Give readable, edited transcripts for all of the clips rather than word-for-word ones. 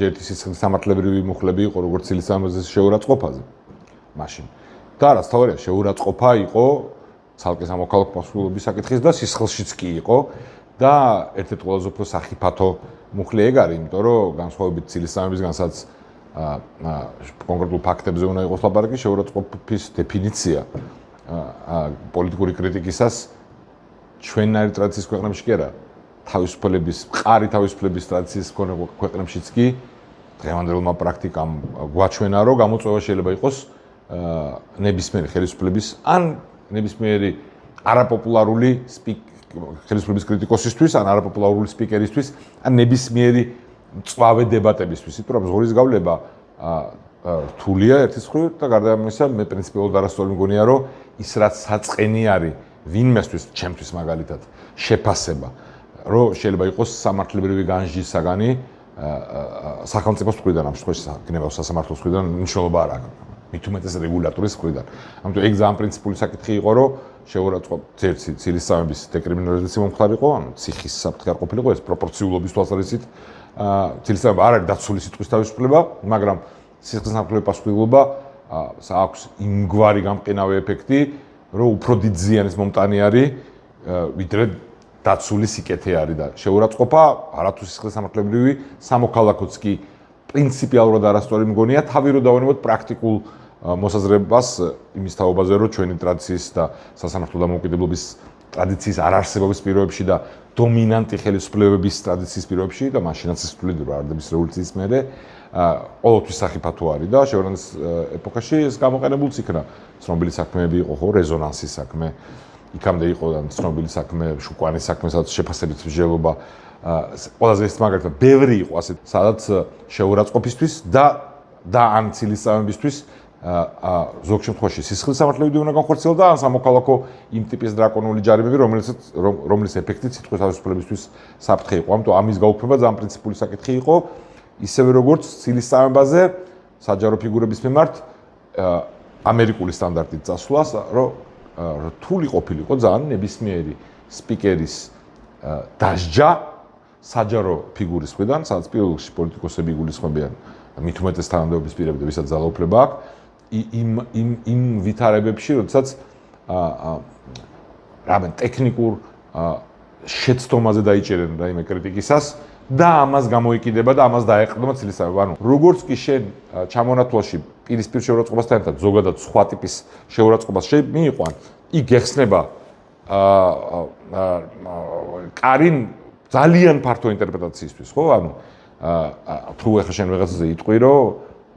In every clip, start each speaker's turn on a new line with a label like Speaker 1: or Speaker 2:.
Speaker 1: ერთი სისხლის სამართლებრივი მუხლები იყო როგორც ცილისწამებაზე შეურაცხყოფაზე. მაშინ და არასთავარია შეურაცხყოფა იყო ცალკე სამოქალაქო პასუხისმგებლობის საკითხის და სისხლშიც კი იყო და ერთ-ერთი ყველაზე უფრო სახიფათო მუხლი ეგ არის, იმიტომ რომ განსხვავებით ცილისწამებისგან, სადაც კონკრეტულ ფაქტებზე უნდა იყოს ლაპარაკი, შეურაცხყოფის დეფინიცია პოლიტიკური კრიტიკისას ჩვენნაირ ტრადიციის ქვეყნებში კი არა, მყარი თავისუფლების ტრადიციის მქონე ქვეყნებშიც კი დღევანდელმა პრაქტიკამ გვაჩვენა, რომ გამოწვევა შეიძლება იყოს ნებისმიერი ხელისუფლების ან ნებისმიერი არაპოპულარული ხელისუფლების კრიტიკოსისთვის ან არაპოპულარული სპიკერისთვის ან ნებისმიერი მწვავე დებატებისთვის, იმიტომ რომ ზღურის გავლება რთულია ერთის მხრივ და გარდა ამისა მე პრინციპიულად არასწორი მგონია, რომ ის რაც საწყენი არის ვინმესთვის, ჩემთვის მაგალითად, შეფასება, რომ შეიძლება იყოს სამართლებრივი განსჯის საგანი სახელმწიფოს მხრიდან, ამ შემთხვევაში გნებავ სასამართლოს მხრიდან მნიშვნელობა არ აქვს. მით უმეტეს რეგულატორის მხრიდან. ამიტომ ეგ ძალიან პრინციპული საკითხი იყო, რომ შეურაცხყოფა ცილისწამების დეკრიმინალიზაცია მომხდარ იყო, ანუ ციხის საფრთხე არ ყოფილიყო, ეს პროპორციულობის თვალსაზრისით ცილისწამება არ არის დაცული სიტყვის თავისუფლება, მაგრამ სისხლის სამართლებრივი პასუხისმგებლობა აქვს იმგვარი გამყინავი ეფექტი, რომ უფრო დიდ ზიანის მომტანი არის, ვიდრე დაცული სიკეთე არის და შეურაცხყოფა არათუ სისხლის სამართლებრივი სამოქალაქოც კი პრინციპიალურად არასწორი მგონია, თავი რო დავანებოთ პრაქტიკულ მოსაზრებას იმის თაობაზე, რომ ჩვენი ტრადიციის და სასამართლო დამოუკიდებლობის ტრადიციის არარსებობის პირობებში და დომინანტი ხელისუფლებების ტრადიციის პირობებში და მაშინაც ის თვლიდა, რომ არდების რევოლუციის მერე ყოველთვის სახიფათო არის და შეურაცხყოფის ეპოქაში ეს გამოყენებულიც იქნა. ცნობილი საქმეები იყო ხო, რეზონანსის საქმე, იქამდე იყო ცნობილი საქმე, შუკვანის საქმე, სადაც შეფასებით მსჯელობა ყველაზე ეს მაგალითად ბევრი იყო ასე, სადაც შეურაცხყოფისთვის და ან ცილისწამებისთვის ზოგ შემთხვევაში სისხლის სამართლებრივი უნდა განხორციელდა ან სამოქალაქო იმ ტიპის დრაკონული ჯარიმები, რომლის ეფექტით სიტყვის თავისუფლებისთვის საფრთხე იყო. ამიტომ ამის გაუქმება ძალიან პრინციპული საკითხი იყო, ისევე როგორც ცილისწამებაზე საჯარო ფიგურების მიმართ ამერიკული სტანდარტით წასვლას, რომ რთული ყოფილიყო ძალიან ნებისმიერი სპიკერის დასჯა საჯარო ფიგურის მხრიდან, სადაც პირველ რიგში პოლიტიკოსები იგულისხმებიან მით უმეტეს თანამდებობის პირები, ვისაც ძალაუფლება აქვს, იმ ვითარებებში, როდესაც ტექნიკურ შეცდომაზე დაიჭერენ რაიმე კრიტიკისას და ამას გამოიკიდება და ამას დაეყრდნობა ცილისწამება. ანუ როგორც კი შენ ჩამონათვალში პირისპირ შეურაცხყოფასთან ერთად ზოგადად სხვა ტიპის შეურაცხყოფას მიიყვან, იქ გეხსნება კარი ძალიან ფართო ინტერპრეტაციისთვის, ხო? ანუ თუ ახლა შენ ვიღაცაზე იტყვი, რომ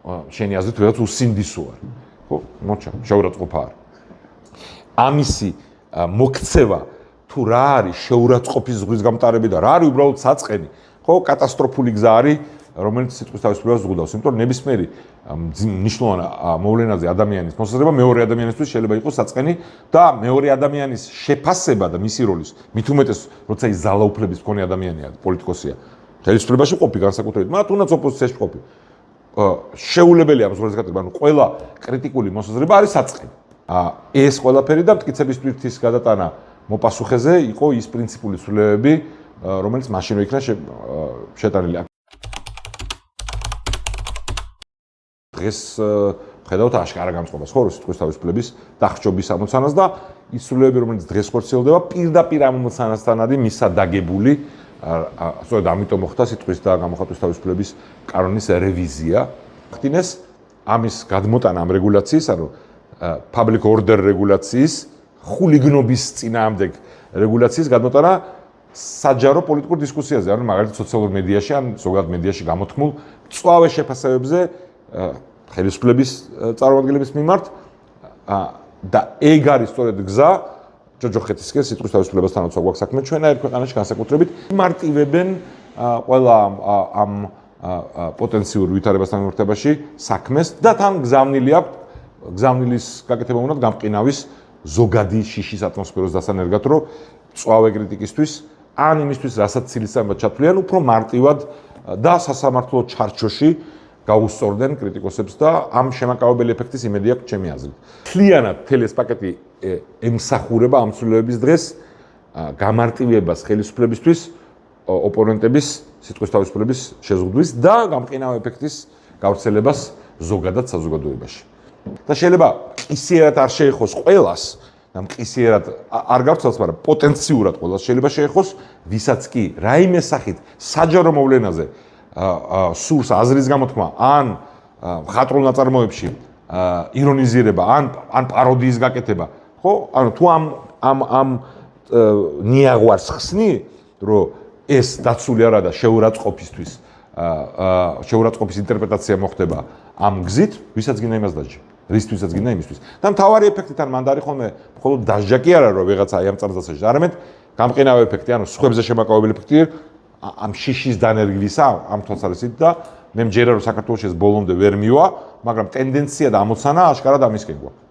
Speaker 1: შენი აზრით ვიღაც უსინდისო არის, ხო? მოჩა, შეურაცხყოფა არის. ამისი მოქცევა თუ რა არის შეურაცხყოფის ზღვის გამტარები და რა არის უბრალოდ საწყენი, ხო? კატასტროფული გზა არის, რომელიც სიტყვის თავისუფლებას ზღუდავს. იმიტომ რომ ნებისმიერი მნიშვნელოვანი მოვლენაზე ადამიანის მოსაზრება მეორე ადამიანისთვის შეიძლება იყოს საწყენი და მეორე ადამიანის შეფასება და მისი როლის მით უმეტეს როცა ის ძალაუფლების მქონე ადამიანია, პოლიტიკოსია, ხელისუფლებაში ყოფი განსაკუთრებით, მათ უნდაც ოპოზიციაში ყოფი. შეუძლებელია მსგავსი გაკეთება, ანუ ყველა კრიტიკული მოსაზრება არის საწყენი. ეს ყველაფერი და მტკიცების ტვირთის გადატანა მოპასუხეზე იყო ის პრინციპული ცვლილებები, რომელიც მაშინვე იქნა შეტანილი. დღეს ხედავთ აშკარა განწყობას, ხო, სიტყვის თავისუფლების დახრჩობის ამოცანას და ის ცვლილებები, რომელიც დღეს ხორციელდება, პირდაპირ ამ ამოცანასთან არის მისადაგებული. სწორედ ამიტომ მოხდა სიტყვის და გამოხატვის თავისუფლების კანონის რევიზია. ხდინეს ამის გადმოტანა ამ რეგულაციის, ანუ public order რეგულაციის, ხულიგნობის წინააღმდეგ რეგულაციის გადმოტანა საჯარო პოლიტიკურ დისკუსიაზე, ანუ მაგალითად სოციალურ მედიაში ან ზოგადად მედიაში გამოთქმულ მწვავე შეფასებებზე ხელისუფლების წარმომადგენლების მიმართ და ეგ არის სწორედ გზა ჯოჯოხეთისკენ სიტყვის თავისუფლებასთან გვაქვს საქმე ჩვენაირ ქვეყანაში განსაკუთრებით იმარტივებენ ყველა ამ პოტენციურ ვითარებასთან მიმართებაში საქმეს და თან გზავნილის გაკეთება უნდა გამყინავის ზოგადი შიშის ატმოსფეროს დასანერგად, რომ მწვავე კრიტიკისთვის ან იმისთვის, რასაც ცილისწამება ჩათვლიან, უფრო მარტივად და სასამართლო ჩარჩოში გაუსწორდნენ კრიტიკოსებს და ამ შემაკავებელი ეფექტის იმედი აქვს ჩემი აზრით. მთლიანად მთელი ეს პაკეტი ემსახურება ამ ცვლილებების დღეს გამარტივებას ხელისუფლებისთვის ოპონენტების სიტყვის თავისუფლების შეზღუდვის და გამყინავ ეფექტის გავრცელებას ზოგადად საზოგადოებაში. და შეიძლება მყისიერად არ შეეხოს ყველას და მყისიერად არ გავრცელოს, მაგრამ პოტენციურად ყველას შეიძლება შეეხოს, ვისაც კი რაიმე სახით საჯარო მოვლენაზე სურს აზრის გამოთქმა ან მხატვრულ ნაწარმოებში ირონიზირება ან პაროდიის გაკეთება, ხო? ანუ თუ ამ ნიაღვარს ხსნი, რომ ეს დაცული არა და შეურაცხყოფის ინტერპრეტაცია მოხდება ამ გზით, ვისაც გინდა იმას დაჯი. რისთვისაც გინდა იმისთვის. და მთავარი ეფექტი თან მანდ არის ხოლმე მხოლოდ დასჯა კი არა, რომ ვიღაცა აი ამ წარსულს დაჯდა, არამედ გამყინავ ეფექტი, ანუ სხვებზე შემაკავებელი ეფექტი ამ შიშის დანერგვისა, ამ თვალსაზრისით და მე მჯერა რომ საქართველოს ეს ბოლომდე ვერ მივა, მაგრამ ტენდენცია და ამოცანა აშკარად ამისკენ გვაქვს.